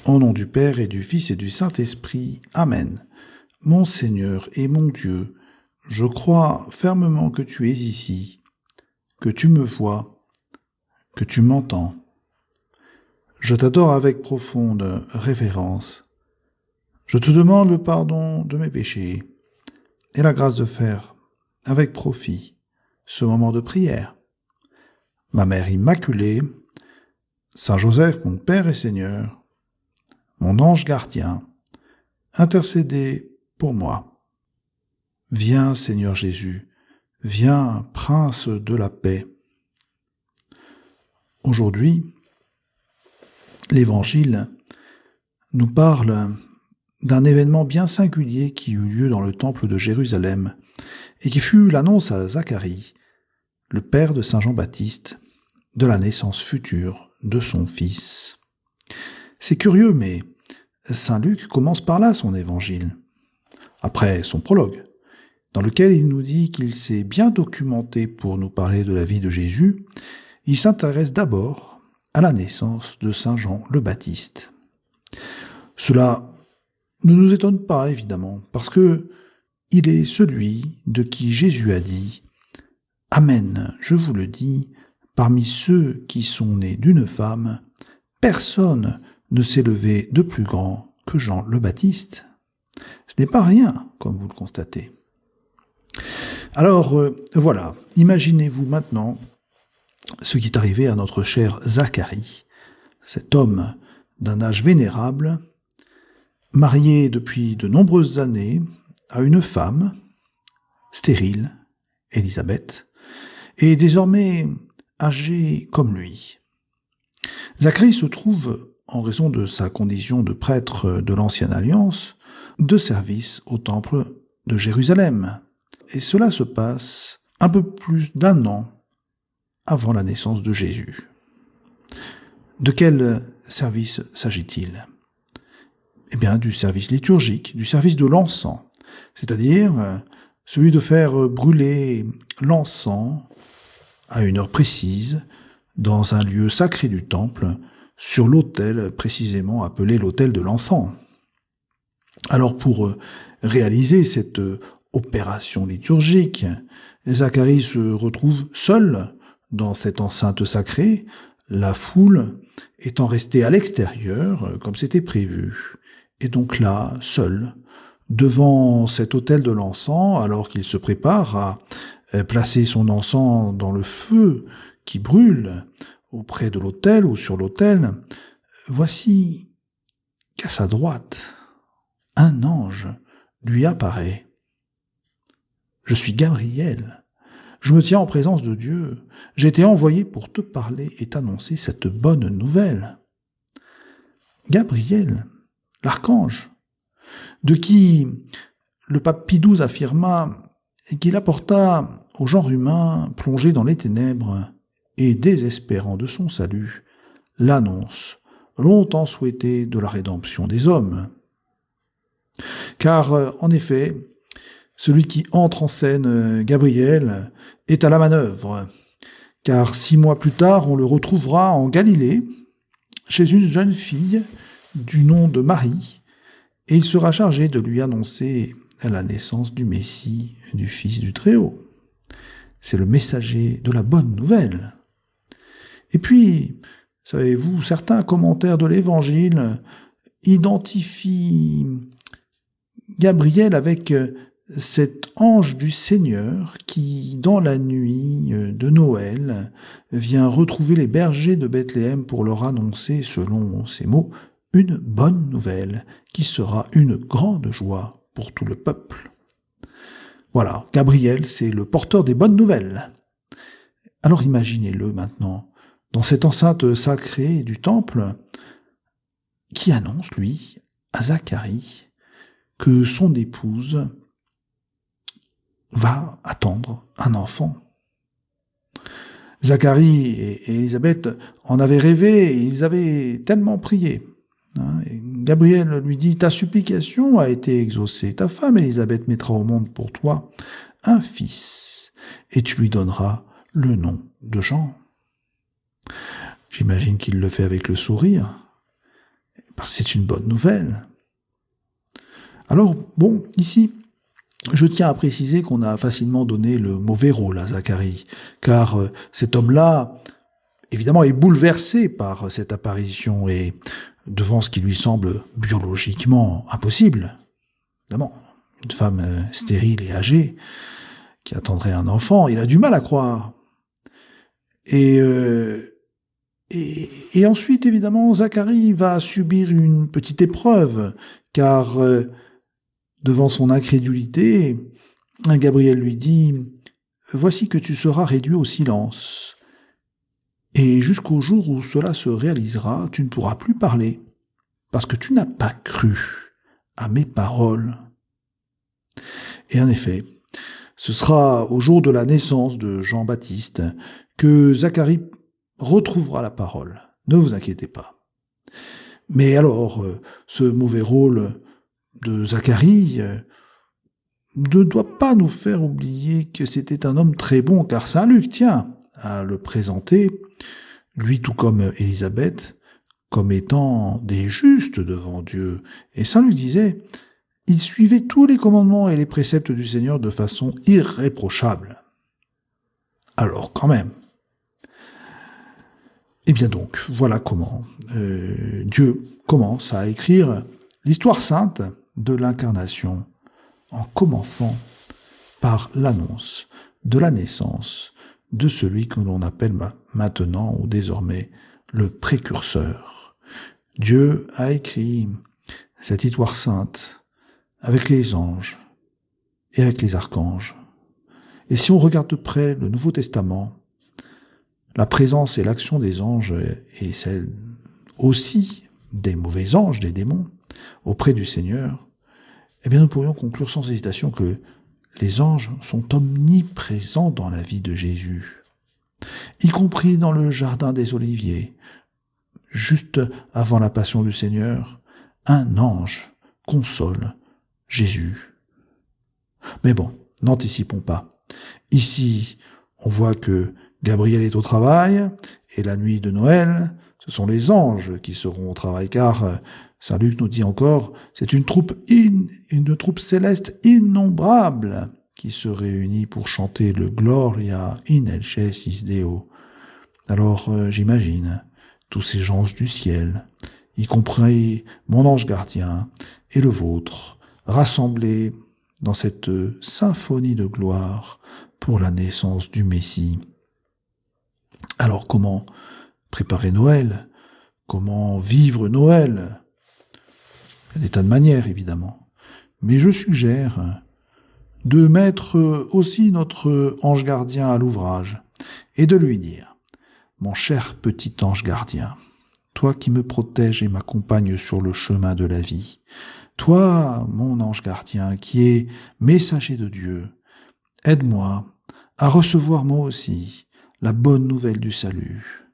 Au nom du Père et du Fils et du Saint-Esprit. Amen. Mon Seigneur et mon Dieu, je crois fermement que tu es ici, que tu me vois, que tu m'entends. Je t'adore avec profonde révérence. Je te demande le pardon de mes péchés et la grâce de faire, avec profit, ce moment de prière. Ma Mère Immaculée, Saint Joseph, mon Père et Seigneur, mon ange gardien, intercédez pour moi. Viens, Seigneur Jésus, viens, Prince de la paix. Aujourd'hui, l'Évangile nous parle d'un événement bien singulier qui eut lieu dans le temple de Jérusalem et qui fut l'annonce à Zacharie, le père de Saint Jean-Baptiste, de la naissance future de son fils. C'est curieux, mais Saint Luc commence par là son évangile, après son prologue, dans lequel il nous dit qu'il s'est bien documenté pour nous parler de la vie de Jésus. Il s'intéresse d'abord à la naissance de Saint Jean le Baptiste. Cela ne nous étonne pas, évidemment, parce que il est celui de qui Jésus a dit « Amen, je vous le dis, parmi ceux qui sont nés d'une femme, personne ne s'est levé de plus grand que Jean le Baptiste. » Ce n'est pas rien, comme vous le constatez. Alors, voilà, imaginez-vous maintenant ce qui est arrivé à notre cher Zacharie, cet homme d'un âge vénérable, marié depuis de nombreuses années à une femme stérile, Élisabeth, et désormais âgé comme lui. Zacharie se trouve, en raison de sa condition de prêtre de l'Ancienne Alliance, de service au temple de Jérusalem. Et cela se passe un peu plus d'un an avant la naissance de Jésus. De quel service s'agit-il ? Eh bien, du service liturgique, du service de l'encens, c'est-à-dire celui de faire brûler l'encens à une heure précise, dans un lieu sacré du temple, sur l'autel précisément appelé l'autel de l'encens. Alors pour réaliser cette opération liturgique, Zacharie se retrouve seul dans cette enceinte sacrée, la foule étant restée à l'extérieur comme c'était prévu. Et donc là, seul, devant cet autel de l'encens, alors qu'il se prépare à placer son encens dans le feu qui brûle auprès de l'autel ou sur l'autel, voici qu'à sa droite, un ange lui apparaît. Je suis Gabriel. Je me tiens en présence de Dieu. J'ai été envoyé pour te parler et t'annoncer cette bonne nouvelle. Gabriel, l'archange, de qui le pape Pie XII affirma qu'il apporta au genre humain plongé dans les ténèbres et désespérant de son salut l'annonce longtemps souhaitée de la rédemption des hommes. Car, en effet, celui qui entre en scène, Gabriel, est à la manœuvre, car 6 mois plus tard, on le retrouvera en Galilée, chez une jeune fille du nom de Marie, et il sera chargé de lui annoncer la naissance du Messie, du Fils du Très-Haut. C'est le messager de la bonne nouvelle. Et puis, savez-vous, certains commentaires de l'Évangile identifient Gabriel avec cet ange du Seigneur qui, dans la nuit de Noël, vient retrouver les bergers de Bethléem pour leur annoncer, selon ces mots, une bonne nouvelle qui sera une grande joie pour tout le peuple. Voilà, Gabriel, c'est le porteur des bonnes nouvelles. Alors imaginez-le maintenant, dans cette enceinte sacrée du temple, qui annonce, lui, à Zacharie, que son épouse va attendre un enfant. Zacharie et Élisabeth en avaient rêvé et ils avaient tellement prié. Et Gabriel lui dit « Ta supplication a été exaucée. Ta femme Élisabeth mettra au monde pour toi un fils et tu lui donneras le nom de Jean. » J'imagine qu'il le fait avec le sourire. Parce que c'est une bonne nouvelle. Alors, bon, ici, je tiens à préciser qu'on a facilement donné le mauvais rôle à Zacharie, car cet homme-là, évidemment, est bouleversé par cette apparition et devant ce qui lui semble biologiquement impossible. Évidemment, une femme stérile et âgée qui attendrait un enfant, il a du mal à croire. Et ensuite, évidemment, Zacharie va subir une petite épreuve, car devant son incrédulité, Gabriel lui dit « Voici que tu seras réduit au silence. Et jusqu'au jour où cela se réalisera, tu ne pourras plus parler, parce que tu n'as pas cru à mes paroles. » Et en effet, ce sera au jour de la naissance de Jean-Baptiste que Zacharie retrouvera la parole. Ne vous inquiétez pas. Mais alors, ce mauvais rôle de Zacharie ne doit pas nous faire oublier que c'était un homme très bon, car saint Luc tient à le présenter, lui tout comme Élisabeth, comme étant des justes devant Dieu. Et saint Luc disait, il suivait tous les commandements et les préceptes du Seigneur de façon irréprochable. Alors quand même. Eh bien donc, voilà comment Dieu commence à écrire l'histoire sainte de l'incarnation, en commençant par l'annonce de la naissance de celui que l'on appelle maintenant ou désormais le précurseur. Dieu a écrit cette histoire sainte avec les anges et avec les archanges. Et si on regarde de près le Nouveau Testament, la présence et l'action des anges et celle aussi des mauvais anges, des démons, auprès du Seigneur, eh bien nous pourrions conclure sans hésitation que les anges sont omniprésents dans la vie de Jésus, y compris dans le jardin des Oliviers. Juste avant la passion du Seigneur, un ange console Jésus. Mais bon, n'anticipons pas. Ici, on voit que Gabriel est au travail, et la nuit de Noël, ce sont les anges qui seront au travail, car saint Luc nous dit encore, c'est une troupe céleste innombrable qui se réunit pour chanter le Gloria in excelsis Deo. Alors j'imagine tous ces gens du ciel, y compris mon ange gardien et le vôtre, rassemblés dans cette symphonie de gloire pour la naissance du Messie. Alors comment préparer Noël? Comment vivre Noël? Il y a des tas de manières, évidemment. Mais je suggère de mettre aussi notre ange gardien à l'ouvrage et de lui dire « Mon cher petit ange gardien, toi qui me protèges et m'accompagnes sur le chemin de la vie, toi, mon ange gardien, qui est messager de Dieu, aide-moi à recevoir moi aussi la bonne nouvelle du salut.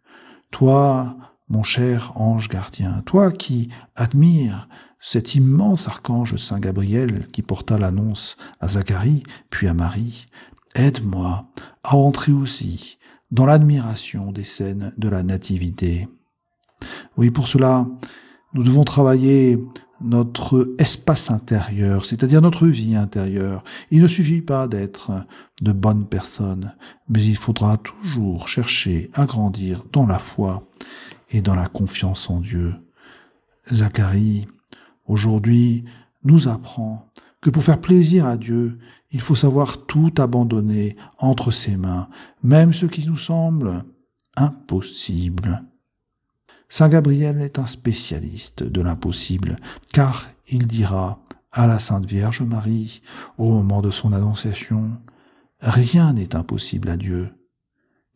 Toi, mon cher ange gardien, toi qui admires cet immense archange Saint Gabriel qui porta l'annonce à Zacharie, puis à Marie, aide-moi à entrer aussi dans l'admiration des scènes de la Nativité. Oui, pour cela, nous devons travailler notre espace intérieur, c'est-à-dire notre vie intérieure. Il ne suffit pas d'être de bonnes personnes, mais il faudra toujours chercher à grandir dans la foi et dans la confiance en Dieu. Zacharie, aujourd'hui, nous apprend que pour faire plaisir à Dieu, il faut savoir tout abandonner entre ses mains, même ce qui nous semble impossible. Saint Gabriel est un spécialiste de l'impossible, car il dira à la Sainte Vierge Marie, au moment de son annonciation, « Rien n'est impossible à Dieu ».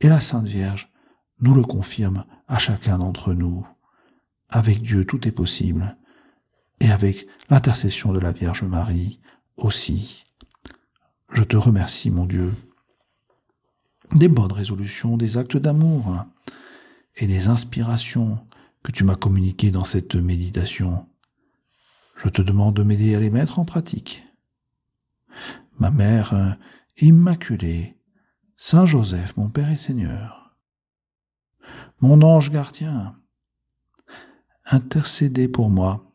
Et la Sainte Vierge nous le confirme à chacun d'entre nous. Avec Dieu, tout est possible, et avec l'intercession de la Vierge Marie aussi. Je te remercie, mon Dieu, des bonnes résolutions, des actes d'amour et des inspirations que tu m'as communiquées dans cette méditation. Je te demande de m'aider à les mettre en pratique. Ma mère immaculée, Saint Joseph, mon Père et Seigneur, mon ange gardien, intercédez pour moi.